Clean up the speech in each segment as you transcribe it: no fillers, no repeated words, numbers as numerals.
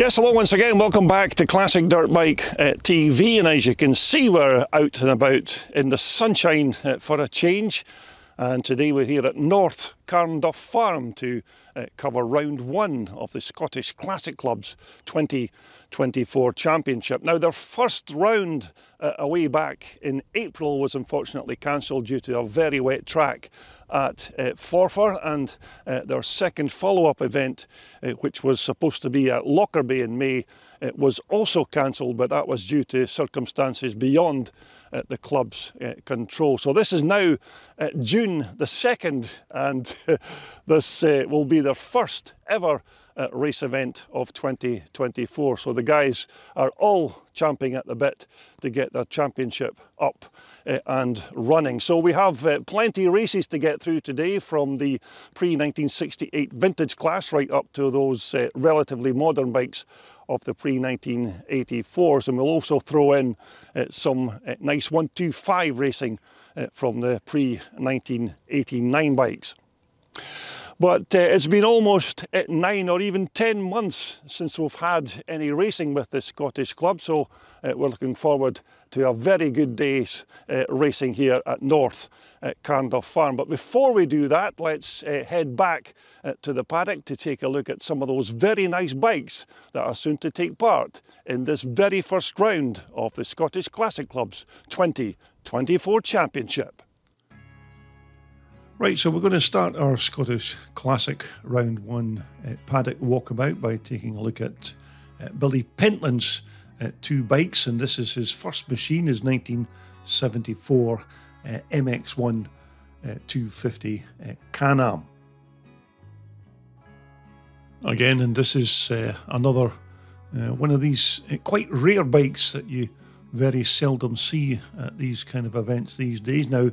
Yes, hello once again. Welcome back to Classic Dirt Bike TV. And as you can see, we're out and about in the sunshine for a change. And today we're here at North Carnduff Farm to cover round one of the Scottish Classic Club's 2024 Championship. Now, their first round away back in April was unfortunately cancelled due to a very wet track at Forfar, and their second follow-up event, which was supposed to be at Lockerbie in May, was also cancelled, but that was due to circumstances beyond the club's control. So this is now June the 2nd, and this will be their first ever race event of 2024. So the guys are all champing at the bit to get their championship up and running. So we have plenty of races to get through today, from the pre-1968 vintage class right up to those relatively modern bikes of the pre-1984s, and we'll also throw in some nice 125 racing from the pre-1989 bikes. But it's been almost 9 or even 10 months since we've had any racing with the Scottish Club, so we're looking forward to a very good day's racing here at North Carnduff Farm. But before we do that, let's head back to the paddock to take a look at some of those very nice bikes that are soon to take part in this very first round of the Scottish Classic Club's 2024 Championship. Right, so we're going to start our Scottish Classic Round 1 paddock walkabout by taking a look at Billy Pentland's two bikes, and this is his first machine, his 1974 MX1 250 Can-Am. Again, and this is another one of these quite rare bikes that you very seldom see at these kind of events these days. Now,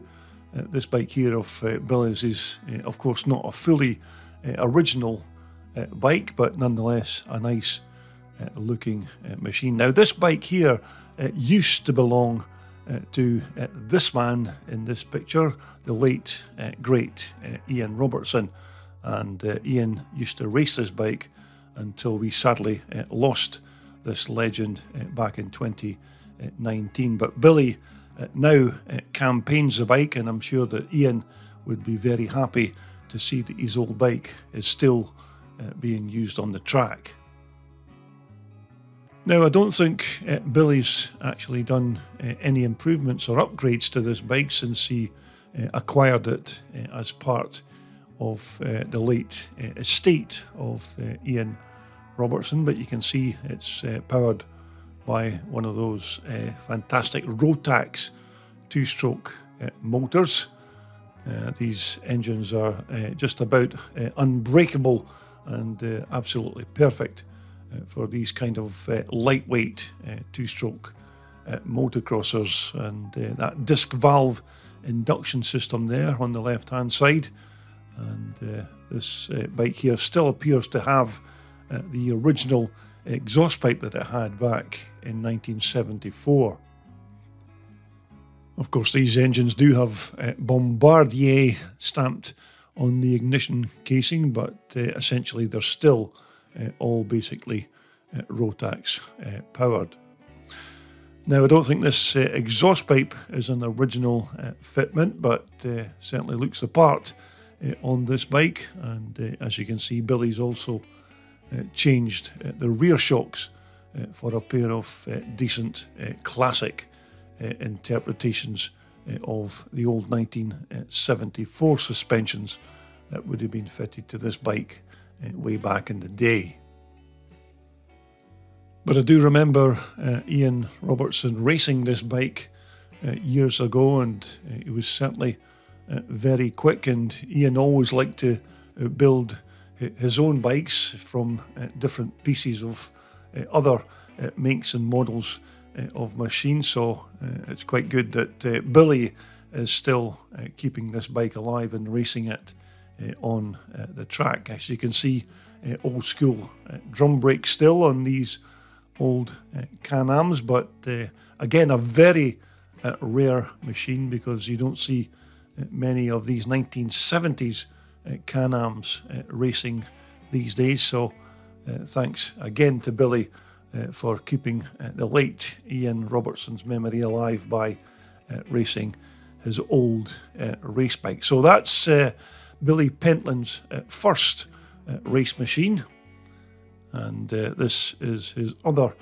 this bike here of Billy's is, of course, not a fully original bike, but nonetheless a nice looking machine. Now, this bike here used to belong to this man in this picture, the late great Ian Robertson, and Ian used to race this bike until we sadly lost this legend back in 2019. But Billy now campaigns the bike, and I'm sure that Ian would be very happy to see that his old bike is still being used on the track. Now, I don't think Billy's actually done any improvements or upgrades to this bike since he acquired it as part of the late estate of Ian Robertson, but you can see it's powered by one of those fantastic Rotax two-stroke motors. These engines are just about unbreakable and absolutely perfect for these kind of lightweight two-stroke motocrossers, and that disc valve induction system there on the left-hand side. And this bike here still appears to have the original exhaust pipe that it had back in 1974. Of course, these engines do have Bombardier stamped on the ignition casing, but essentially they're still all basically Rotax powered. Now, I don't think this exhaust pipe is an original fitment, but certainly looks the part on this bike. And as you can see, Billy's also changed the rear shocks for a pair of decent classic interpretations of the old 1974 suspensions that would have been fitted to this bike way back in the day. But I do remember Ian Robertson racing this bike years ago, and it was certainly very quick, and Ian always liked to build his own bikes from different pieces of other makes and models of machines. So it's quite good that Billy is still keeping this bike alive and racing it on the track. As you can see, old school drum brakes still on these old Can-Ams, but again, a very rare machine, because you don't see many of these 1970s Can-Ams racing these days. So thanks again to Billy for keeping the late Ian Robertson's memory alive by racing his old race bike. So that's Billy Pentland's first race machine, and this is his other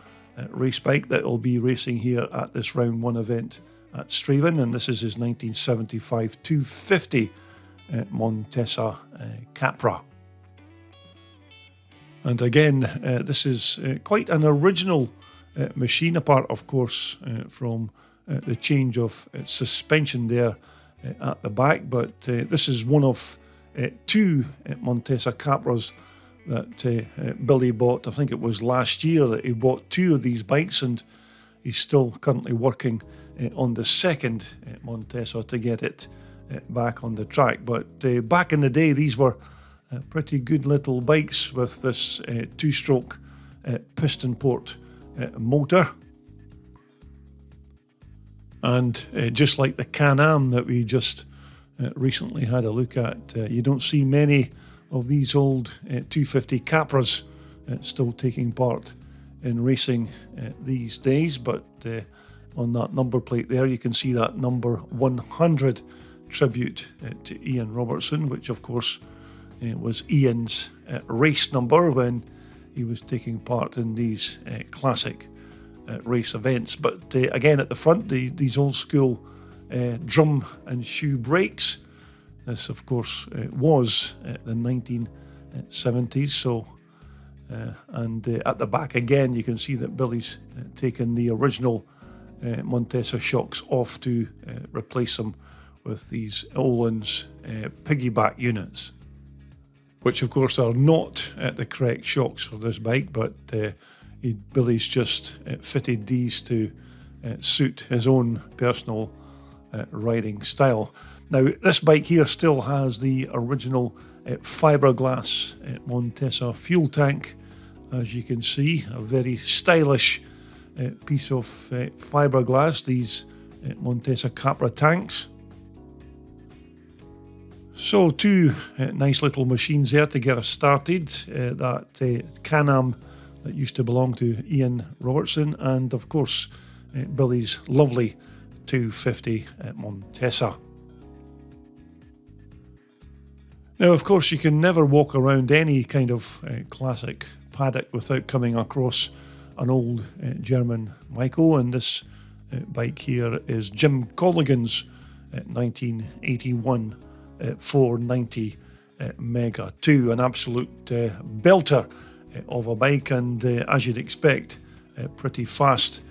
race bike that will be racing here at this Round 1 event at Strathaven, and this is his 1975 250 Montesa Capra. And again, this is quite an original machine, apart of course from the change of suspension there at the back, but this is one of two Montesa Capras that Billy bought. I think it was last year that he bought two of these bikes, and he's still currently working on the second Montesa to get it back on the track. But back in the day, these were pretty good little bikes with this two-stroke piston port motor. And just like the Can-Am that we just recently had a look at, you don't see many of these old 250 Capras still taking part in racing these days. But on that number plate there, you can see that number 100 tribute to Ian Robertson, which of course was Ian's race number when he was taking part in these classic race events. But again, at the front, these old school drum and shoe brakes. This of course was the 1970s. So and at the back again, you can see that Billy's taken the original Montesa shocks off to replace them with these Olin's piggyback units, which of course are not the correct shocks for this bike, but Billy's just fitted these to suit his own personal riding style. Now, this bike here still has the original fiberglass Montesa fuel tank, as you can see, a very stylish piece of fiberglass, these Montesa Capra tanks. So two nice little machines there to get us started. That Can-Am that used to belong to Ian Robertson, and of course Billy's lovely 250 Montesa. Now, of course, you can never walk around any kind of classic paddock without coming across an old German Mico, and this bike here is Jim Colligan's 1981 490 Mega 2, an absolute belter of a bike, and as you'd expect, pretty fast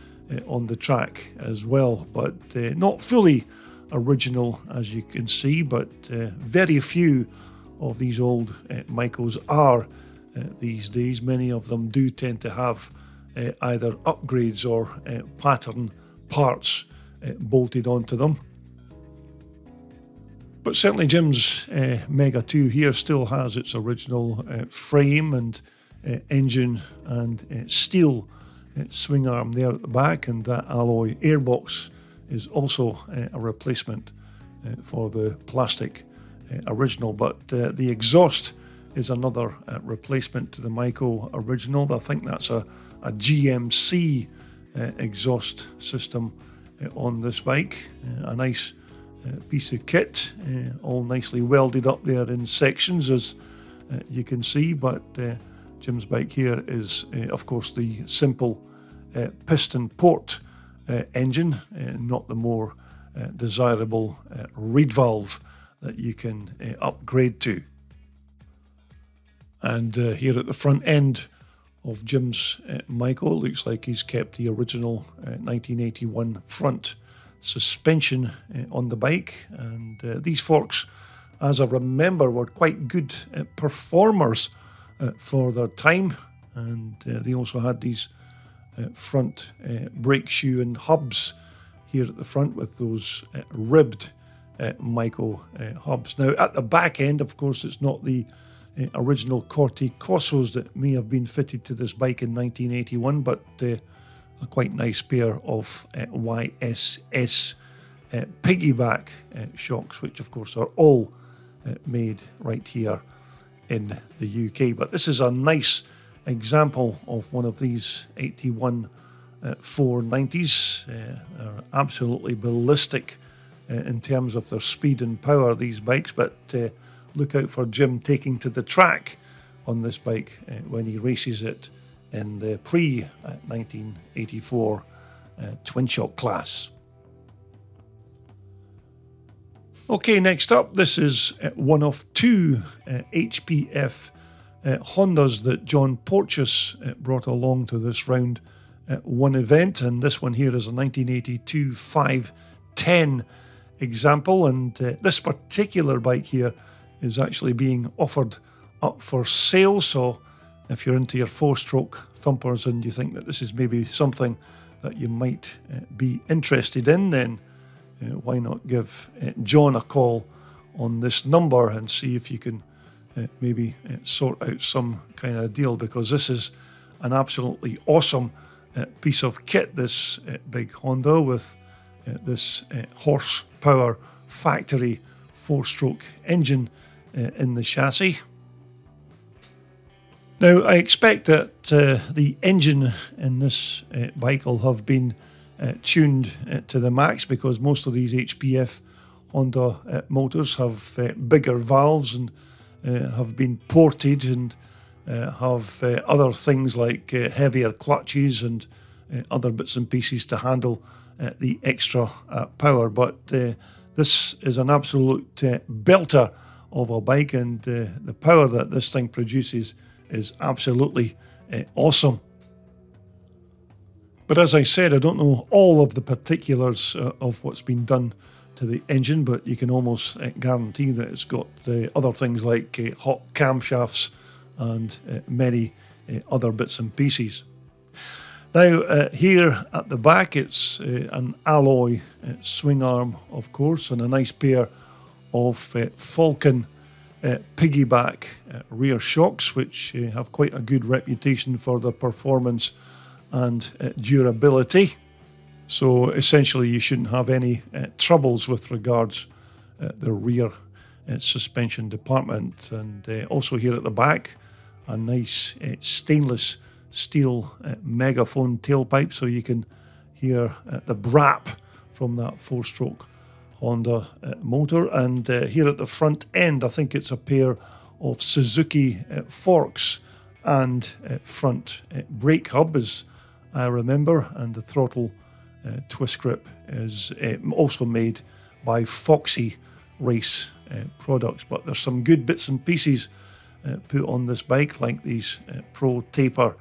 on the track as well, but not fully original, as you can see. But very few of these old Micos are these days. Many of them do tend to have either upgrades or pattern parts bolted onto them. But certainly Jim's Mega 2 here still has its original frame and engine and steel swing arm there at the back, and that alloy airbox is also a replacement for the plastic original. But the exhaust is another replacement to the Mico original. I think that's a GMC exhaust system on this bike. A nice piece of kit, all nicely welded up there in sections, as you can see. But Jim's bike here is of course the simple piston port engine, not the more desirable reed valve that you can upgrade to. And here at the front end of Jim's Mico, looks like he's kept the original 1981 front suspension on the bike, and these forks, as I remember, were quite good performers for their time, and they also had these front brake shoe and hubs here at the front with those ribbed Mico hubs. Now at the back end, of course, it's not the original Corti Cossos that may have been fitted to this bike in 1981, but a quite nice pair of YSS piggyback shocks, which of course are all made right here in the UK. But this is a nice example of one of these 81 490s. They're absolutely ballistic in terms of their speed and power, these bikes, but look out for Jim taking to the track on this bike when he races it in the pre-1984 twin shock class. Okay, next up, this is one of two HPF Hondas that John Porteous brought along to this round one event, and this one here is a 1982 510 example, and this particular bike here is actually being offered up for sale. So if you're into your 4-stroke thumpers and you think that this is maybe something that you might be interested in, then why not give John a call on this number and see if you can maybe sort out some kind of deal, because this is an absolutely awesome piece of kit, this big Honda with this horsepower factory 4-stroke engine in the chassis. Now, I expect that the engine in this bike will have been tuned to the max, because most of these HPF Honda motors have bigger valves and have been ported and have other things like heavier clutches and other bits and pieces to handle the extra power. But this is an absolute belter of a bike, and the power that this thing produces is absolutely awesome. But as I said, I don't know all of the particulars of what's been done to the engine, but you can almost guarantee that it's got other things like hot camshafts and many other bits and pieces. Now, here at the back, it's an alloy swing arm, of course, and a nice pair of Falcon piggyback rear shocks, which have quite a good reputation for their performance and durability. So essentially you shouldn't have any troubles with regards the rear suspension department. And also here at the back, a nice stainless steel megaphone tailpipe, so you can hear the brap from that 4-stroke Honda motor. And here at the front end, I think it's a pair of Suzuki forks and front brake hub, as I remember, and the throttle twist grip is also made by Foxy Race products. But there's some good bits and pieces put on this bike, like these Pro Taper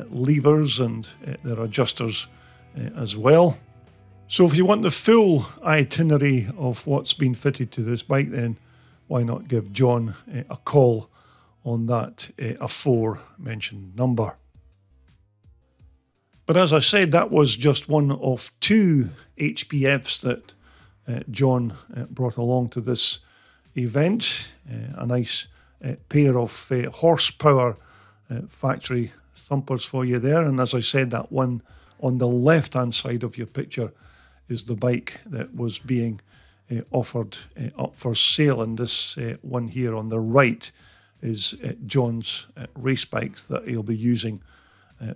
levers and their adjusters as well. So if you want the full itinerary of what's been fitted to this bike, then why not give John a call on that aforementioned number. But as I said, that was just one of two HPFs that John brought along to this event. A nice pair of horsepower factory thumpers for you there. And as I said, that one on the left-hand side of your picture is the bike that was being offered up for sale. And this one here on the right is John's race bike that he'll be using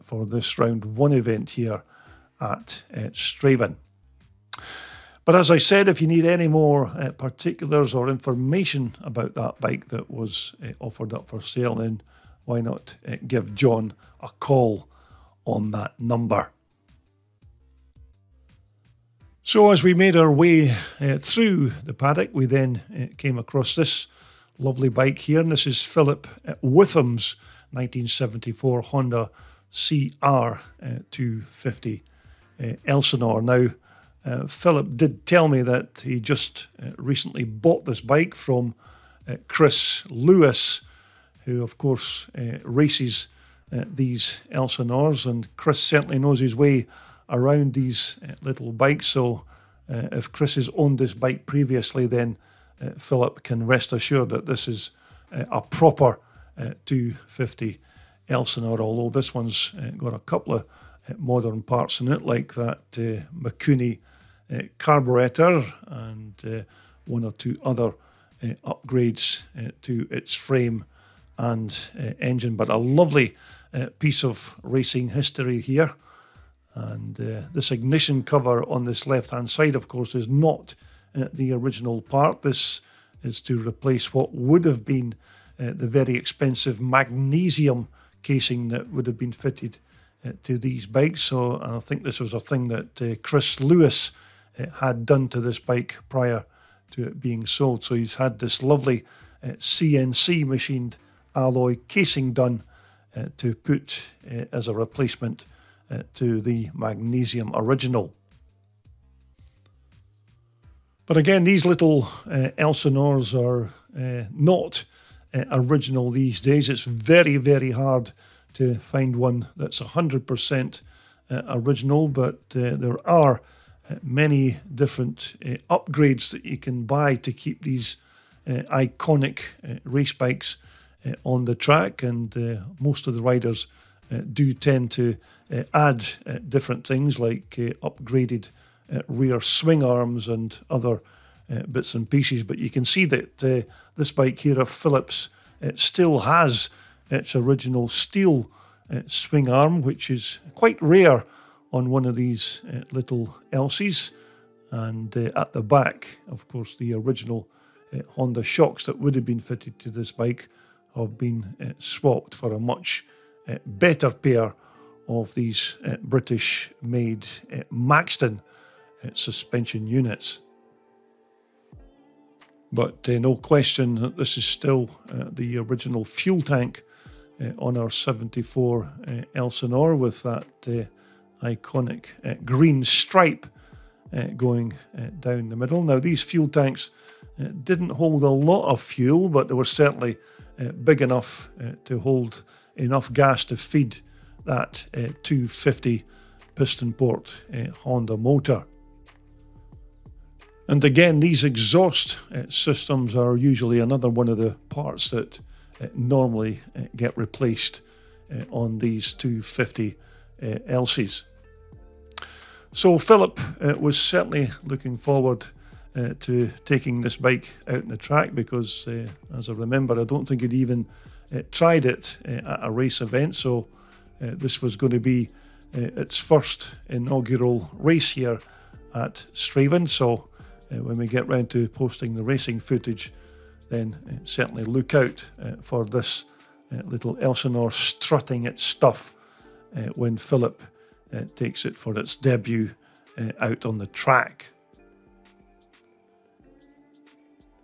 for this round one event here at Strathaven. But as I said, if you need any more particulars or information about that bike that was offered up for sale, then why not give John a call on that number. So as we made our way through the paddock, we then came across this lovely bike here, and this is Philip Witham's 1974 Honda CR 250 Elsinore. Now, Philip did tell me that he just recently bought this bike from Chris Lewis, who of course races these Elsinores, and Chris certainly knows his way around these little bikes. So if Chris has owned this bike previously, then Philip can rest assured that this is a proper 250 Elsinore, although this one's got a couple of modern parts in it, like that Mikuni carburetor and one or two other upgrades to its frame and engine, but a lovely piece of racing history here. And this ignition cover on this left-hand side, of course, is not the original part. This is to replace what would have been the very expensive magnesium casing that would have been fitted to these bikes. So I think this was a thing that Chris Lewis had done to this bike prior to it being sold. So he's had this lovely CNC machined alloy casing done to put as a replacement to the magnesium original. But again, these little Elsinores are not original these days. It's very, very hard to find one that's 100% original, but there are many different upgrades that you can buy to keep these iconic race bikes on the track, and most of the riders do tend to add different things like upgraded rear swing arms and other bits and pieces. But you can see that this bike here of Phillips still has its original steel swing arm, which is quite rare on one of these little Elsies. And at the back, of course, the original Honda shocks that would have been fitted to this bike have been swapped for a much better pair of these British-made Maxton suspension units. But no question that this is still the original fuel tank on our 74 Elsinore, with that iconic green stripe going down the middle. Now, these fuel tanks didn't hold a lot of fuel, but they were certainly big enough to hold enough gas to feed that 250 piston port Honda motor. And again, these exhaust systems are usually another one of the parts that normally get replaced on these 250 Elsies. So Philip was certainly looking forward to taking this bike out on the track, because as I remember, I don't think he'd even tried it at a race event. So this was going to be its first inaugural race here at Strathaven. So when we get round to posting the racing footage, then certainly look out for this little Elsinore strutting its stuff when Philip takes it for its debut out on the track.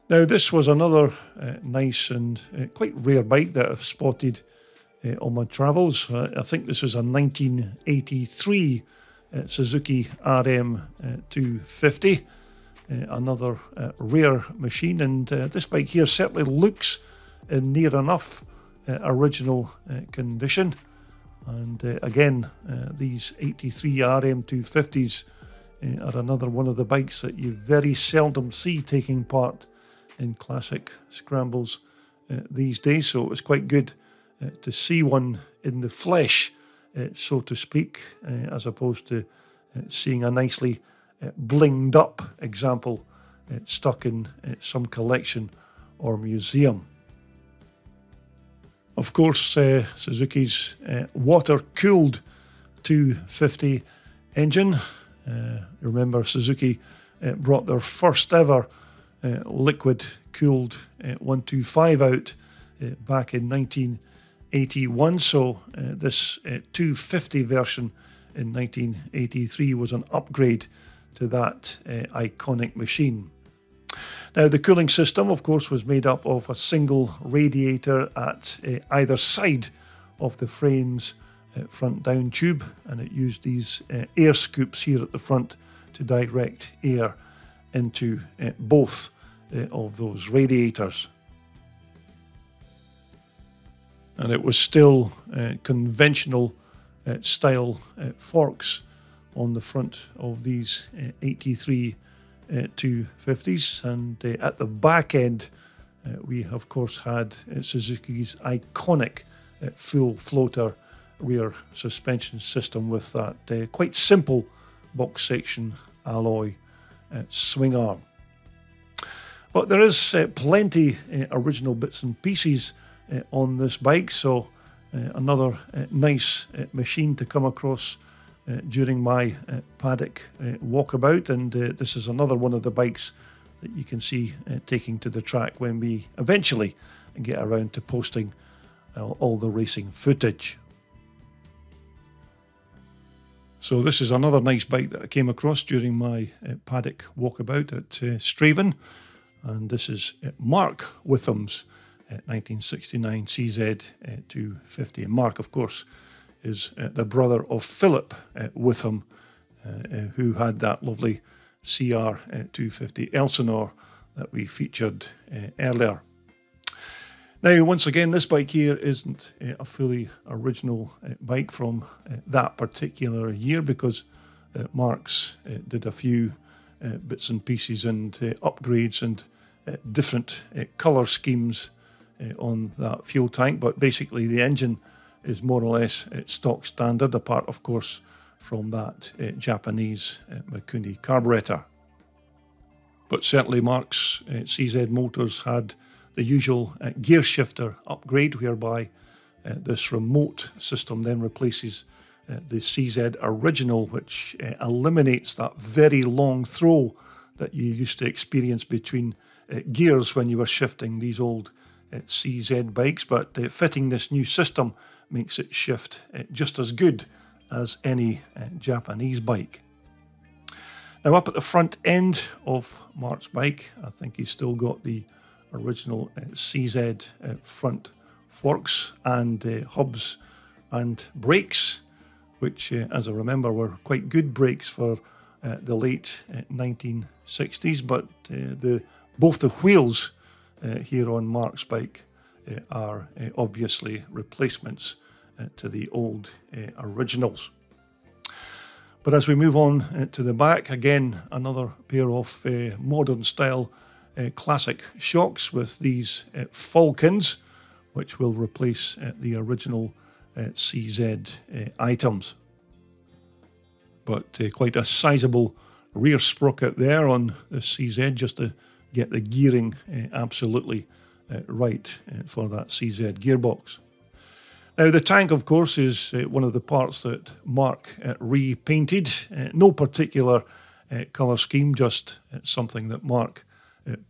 Now, this was another nice and quite rare bike that I've spotted on my travels. I think this is a 1983 Suzuki RM 250, another rare machine. And this bike here certainly looks in near enough original condition. And again, these 83 RM 250s are another one of the bikes that you very seldom see taking part in classic scrambles these days. So it was quite good to see one in the flesh, so to speak, as opposed to seeing a nicely blinged up example stuck in some collection or museum. Of course, Suzuki's water-cooled 250 engine. Remember, Suzuki brought their first ever liquid-cooled 125 out back in 1981. So this 250 version in 1983 was an upgrade to that iconic machine. Now, the cooling system, of course, was made up of a single radiator at either side of the frame's front down tube, and it used these air scoops here at the front to direct air into both of those radiators. And it was still conventional style forks on the front of these 83 250s, and at the back end we of course had Suzuki's iconic full floater rear suspension system with that quite simple box section alloy swing arm. But there is plenty original bits and pieces on this bike, so another nice machine to come across during my Paddock walkabout, and this is another one of the bikes that you can see taking to the track when we eventually get around to posting all the racing footage. So this is another nice bike that I came across during my Paddock walkabout at Strathaven, and this is Mark Witham's 1969 CZ 250. And Mark, of course, is the brother of Philip Witham, who had that lovely CR 250 Elsinore that we featured earlier. Now, once again, this bike here isn't a fully original bike from that particular year, because Mark's did a few bits and pieces and upgrades and different colour schemes on that fuel tank, but basically the engine is more or less stock standard, apart of course from that Japanese Mikuni carburetor. But certainly Mark's CZ motors had the usual gear shifter upgrade, whereby this remote system then replaces the CZ original, which eliminates that very long throw that you used to experience between gears when you were shifting these old CZ bikes. But fitting this new system makes it shift just as good as any Japanese bike. Now, up at the front end of Mark's bike, I think he's still got the original CZ front forks and hubs and brakes, which, as I remember, were quite good brakes for the late 1960s. But both the wheels here on Mark's bike are obviously replacements to the old originals. But as we move on to the back, again, another pair of modern style classic shocks with these Falcons, which will replace the original CZ items. But quite a sizable rear sprocket there on the CZ, just to get the gearing absolutely right for that CZ gearbox. Now, the tank, of course, is one of the parts that Mark repainted. No particular colour scheme, just something that Mark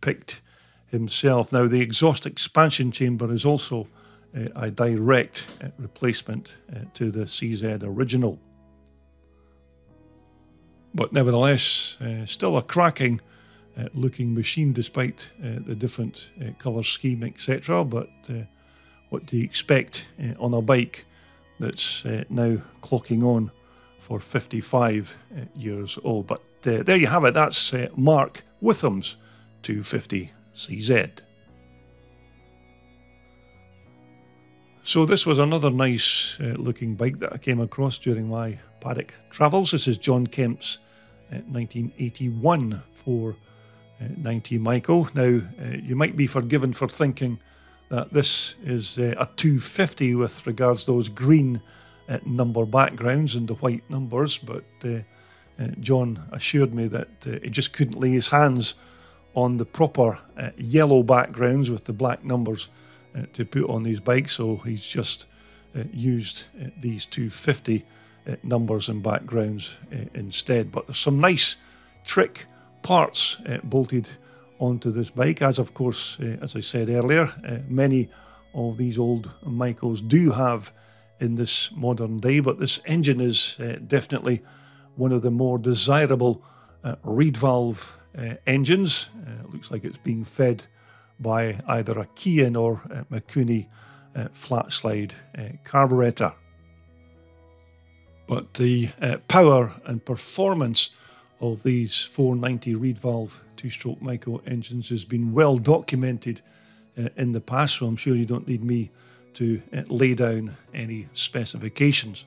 picked himself. Now, the exhaust expansion chamber is also a direct replacement to the CZ original. But nevertheless, still a cracking looking machine despite the different colour scheme, etc. But what do you expect on a bike that's now clocking on for 55 years old? But there you have it. That's Mark Witham's 250 CZ. So this was another nice looking bike that I came across during my Paddock travels. This is John Kemp's 1981 490 Micro. Now, you might be forgiven for thinking that this is a 250 with regards to those green number backgrounds and the white numbers, but John assured me that he just couldn't lay his hands on the proper yellow backgrounds with the black numbers to put on these bikes, so he's just used these 250 numbers and backgrounds instead. But there's some nice trick parts bolted onto this bike, as of course, as I said earlier, many of these old Micros do have in this modern day, but this engine is definitely one of the more desirable reed valve engines. Looks like it's being fed by either a Kian or Mikuni flat slide carburetor. But the power and performance of these 490 reed valve two-stroke Micro engines has been well documented in the past, so I'm sure you don't need me to lay down any specifications.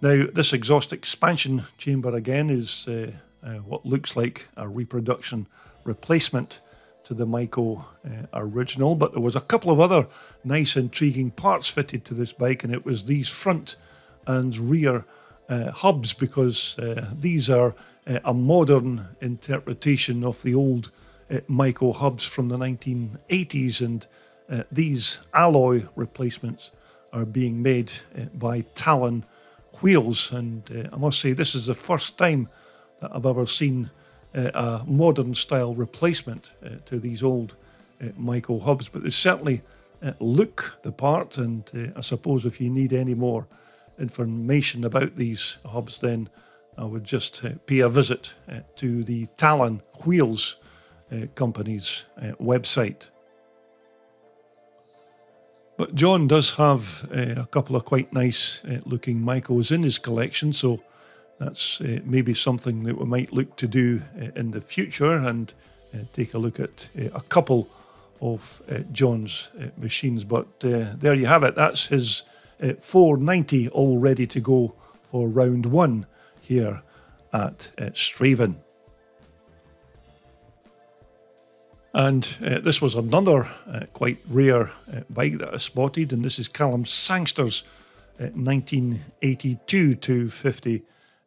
Now, this exhaust expansion chamber again is what looks like a reproduction replacement to the Micro original, but there was a couple of other nice intriguing parts fitted to this bike, and it was these front and rear hubs, because these are a modern interpretation of the old Micro hubs from the 1980s, and these alloy replacements are being made by Talon wheels, and I must say this is the first time that I've ever seen a modern style replacement to these old Mico hubs, but they certainly look the part, and I suppose if you need any more information about these hubs, then I would just pay a visit to the Talon Wheels company's website. But John does have a couple of quite nice looking Micos in his collection, so that's maybe something that we might look to do in the future, and take a look at a couple of John's machines. But there you have it. That's his 490 all ready to go for round one here at Strathaven. And this was another quite rare bike that I spotted, and this is Callum Sangster's 1982 250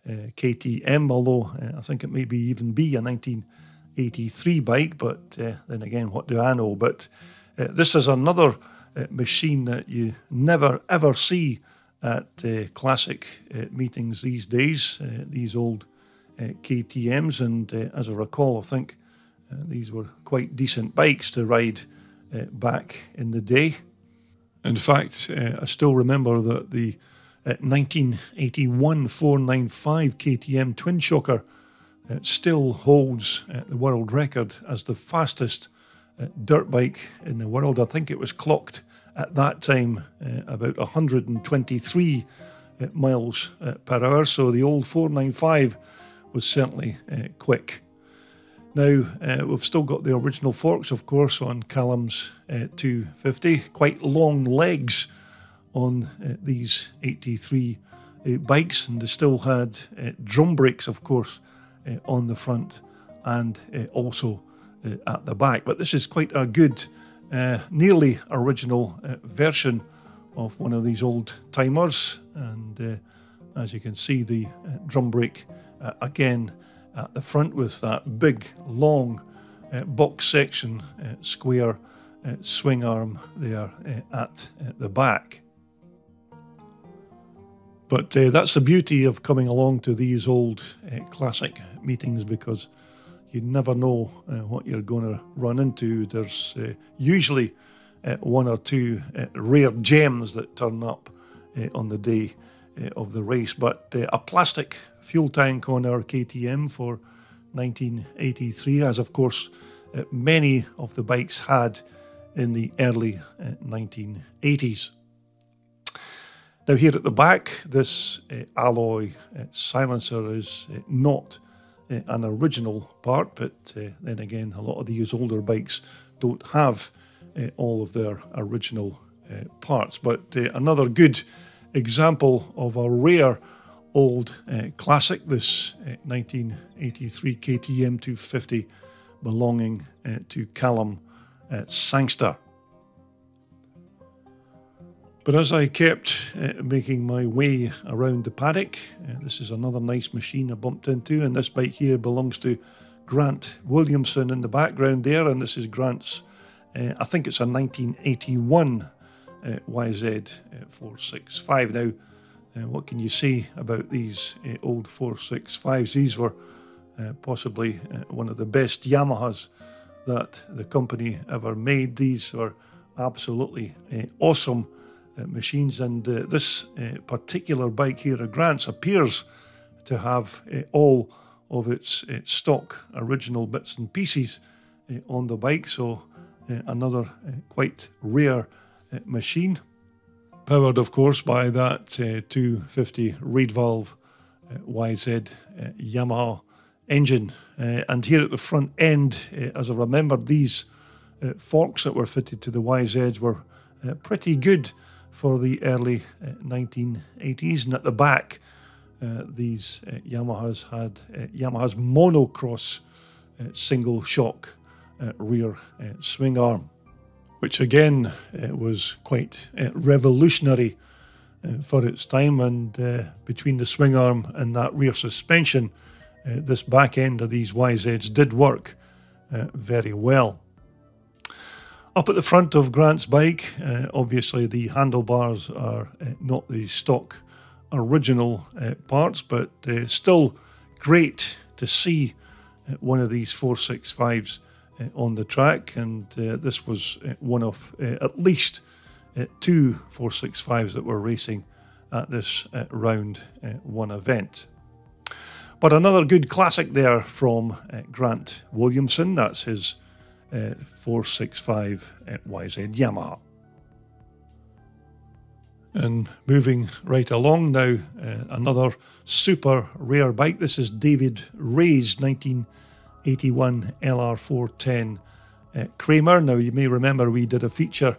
KTM, although I think it may even be a 1983 bike, but then again, what do I know? But this is another machine that you never ever see at classic meetings these days, these old KTMs, and as I recall, I think these were quite decent bikes to ride back in the day. In fact, I still remember that the 1981 495 KTM twin shocker still holds the world record as the fastest dirt bike in the world. I think it was clocked at that time about 123 miles per hour, so the old 495 was certainly quick. Now, we've still got the original forks, of course, on Callum's 250. Quite long legs on these 83 bikes, and they still had drum brakes, of course, on the front and also at the back. But this is quite a good, nearly original version of one of these old timers. And as you can see, the drum brake again at the front with that big, long box section, square swing arm there at the back. But that's the beauty of coming along to these old classic meetings, because you never know what you're going to run into. There's usually one or two rare gems that turn up on the day of the race. But a plastic fuel tank on our KTM for 1983, as of course many of the bikes had in the early 1980s. Now here at the back, this alloy silencer is not an original part, but then again, a lot of these older bikes don't have all of their original parts. But another good example of a rare old classic, this 1983 KTM 250 belonging to Callum Sangster. But as I kept making my way around the paddock, this is another nice machine I bumped into, and this bike here belongs to Grant Williamson in the background there, and this is Grant's, I think it's a 1981 YZ 465. Now, what can you say about these old 465s? These were possibly one of the best Yamahas that the company ever made. These were absolutely awesome machines, and this particular bike here at Grant's appears to have all of its stock original bits and pieces on the bike, so another quite rare machine, powered of course by that 250 reed valve YZ Yamaha engine. And here at the front end, as I remembered, these forks that were fitted to the YZs were pretty good for the early 1980s, and at the back these Yamahas had Yamaha's monocross single shock rear swing arm, which again was quite revolutionary for its time. And between the swing arm and that rear suspension, this back end of these YZs did work very well. Up at the front of Grant's bike, obviously the handlebars are not the stock original parts, but still great to see one of these 465s on the track, and this was one of at least two 465s that were racing at this round one event. But another good classic there from Grant Williamson. That's his 465 YZ Yamaha. And moving right along now, another super rare bike. This is David Ray's 1981 LR410 Kramer. Now you may remember we did a feature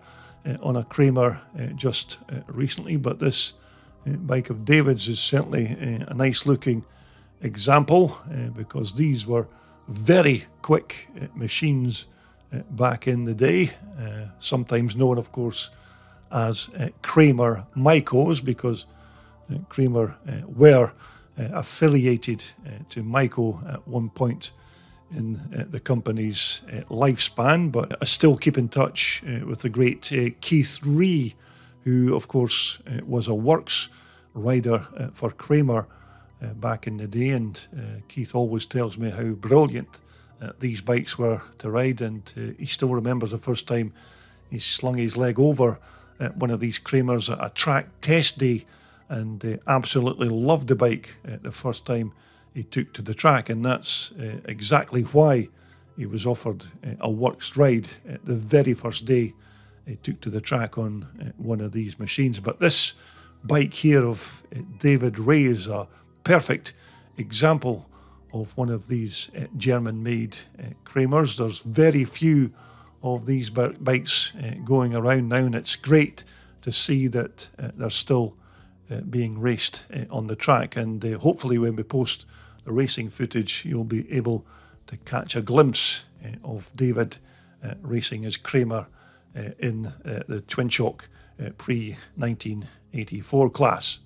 on a Kramer just recently, but this bike of David's is certainly a nice looking example because these were very quick machines back in the day, sometimes known of course as Kramer Micos, because Kramer were affiliated to Mico at one point in the company's lifespan, but I still keep in touch with the great Keith Ree, who of course was a works rider for Kramer back in the day, and Keith always tells me how brilliant these bikes were to ride, and he still remembers the first time he slung his leg over one of these Kramers at a track test day, and absolutely loved the bike the first time he took to the track, and that's exactly why he was offered a works ride the very first day he took to the track on one of these machines. But this bike here of David Ray is a perfect example of one of these German-made Kramers. There's very few of these bikes going around now, and it's great to see that they're still being raced on the track, and hopefully when we post the racing footage you'll be able to catch a glimpse of David racing his Kramer in the twin shock pre-1984 class.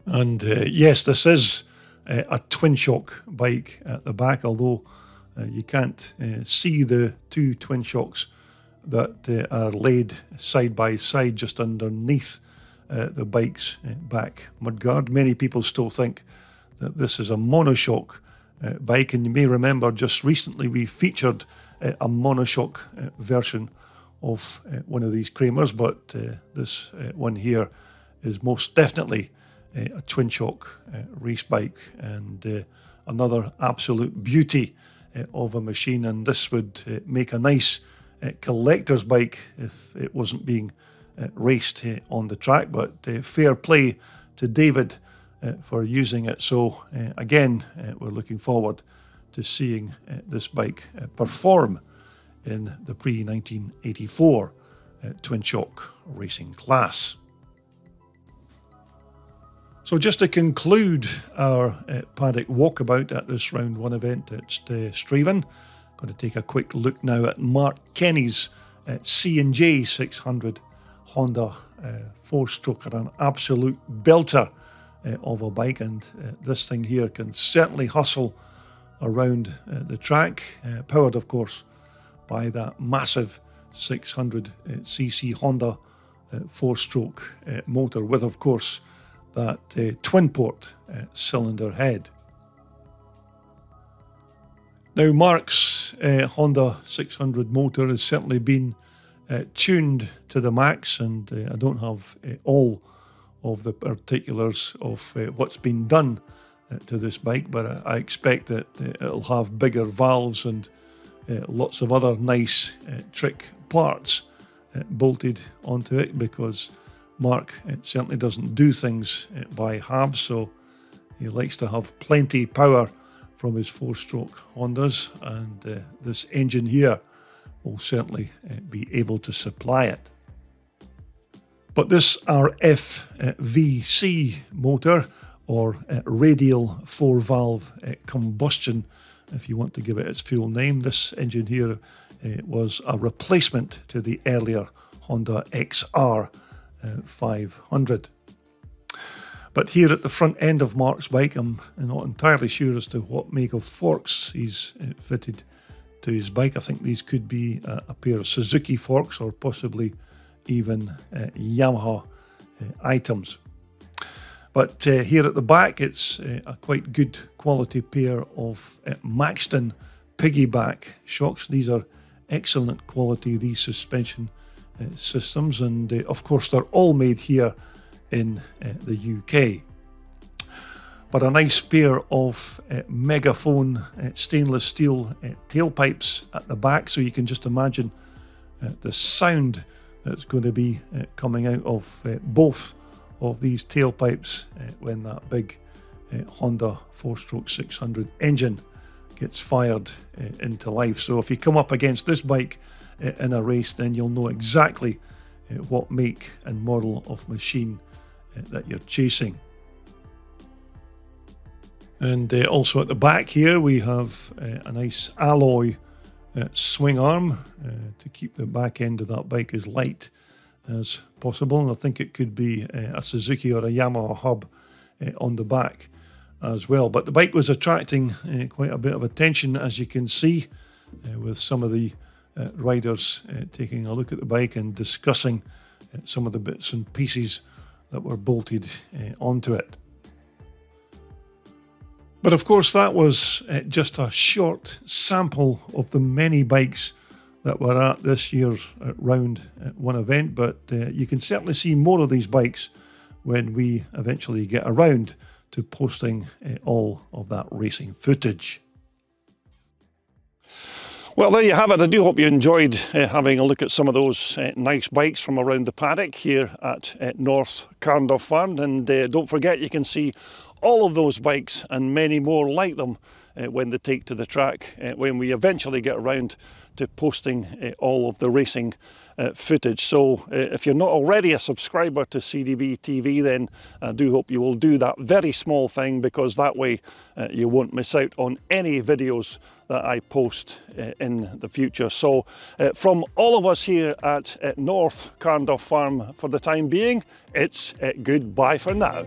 And yes, this is a twin shock bike at the back, although you can't see the two twin shocks that are laid side by side just underneath the bike's back mudguard. Many people still think that this is a monoshock bike, and you may remember just recently we featured a monoshock version of one of these Kramers, but this one here is most definitely a twin shock race bike, and another absolute beauty of a machine, and this would make a nice collector's bike if it wasn't being raced on the track. But fair play to David for using it. So again, we're looking forward to seeing this bike perform in the pre-1984 twin shock racing class. So just to conclude our paddock walkabout at this round one event at Strathaven, I'm going to take a quick look now at Mark Kenny's C&J 600 Honda 4-stroker, an absolute belter of a bike, and this thing here can certainly hustle around the track, powered of course by that massive 600cc Honda 4-stroke motor with of course that twin port cylinder head. Now Mark's Honda 600 motor has certainly been tuned to the max, and I don't have all of the particulars of what's been done to this bike, but I expect that it'll have bigger valves and lots of other nice trick parts bolted onto it, because Mark certainly doesn't do things by halves, so he likes to have plenty power from his 4-stroke Hondas, and this engine here will certainly be able to supply it. But this RFVC motor, or radial 4-valve combustion, if you want to give it its full name, this engine here was a replacement to the earlier Honda XR 500. But here at the front end of Mark's bike, I'm not entirely sure as to what make of forks he's fitted to his bike. I think these could be a pair of Suzuki forks or possibly even Yamaha items. But here at the back, it's a quite good quality pair of Maxton piggyback shocks. These are excellent quality, these suspension systems, and of course they're all made here in the UK. But a nice pair of Megaphone stainless steel tailpipes at the back, so you can just imagine the sound that's going to be coming out of both of these tailpipes when that big Honda 4-stroke 600 engine gets fired into life. So if you come up against this bike in a race, then you'll know exactly what make and model of machine that you're chasing. And also at the back here we have a nice alloy swing arm to keep the back end of that bike as light as possible, and I think it could be a Suzuki or a Yamaha hub on the back as well. But the bike was attracting quite a bit of attention, as you can see, with some of the riders taking a look at the bike and discussing some of the bits and pieces that were bolted onto it. But of course that was just a short sample of the many bikes that were at this year's round one event, but you can certainly see more of these bikes when we eventually get around to posting all of that racing footage. Well, there you have it. I do hope you enjoyed having a look at some of those nice bikes from around the paddock here at North Carnduff Farm, and don't forget you can see all of those bikes and many more like them when they take to the track when we eventually get around to posting all of the racing footage. So if you're not already a subscriber to CDB TV, then I do hope you will do that very small thing, because that way you won't miss out on any videos that I post in the future. So from all of us here at North Carnduff Farm for the time being, it's goodbye for now.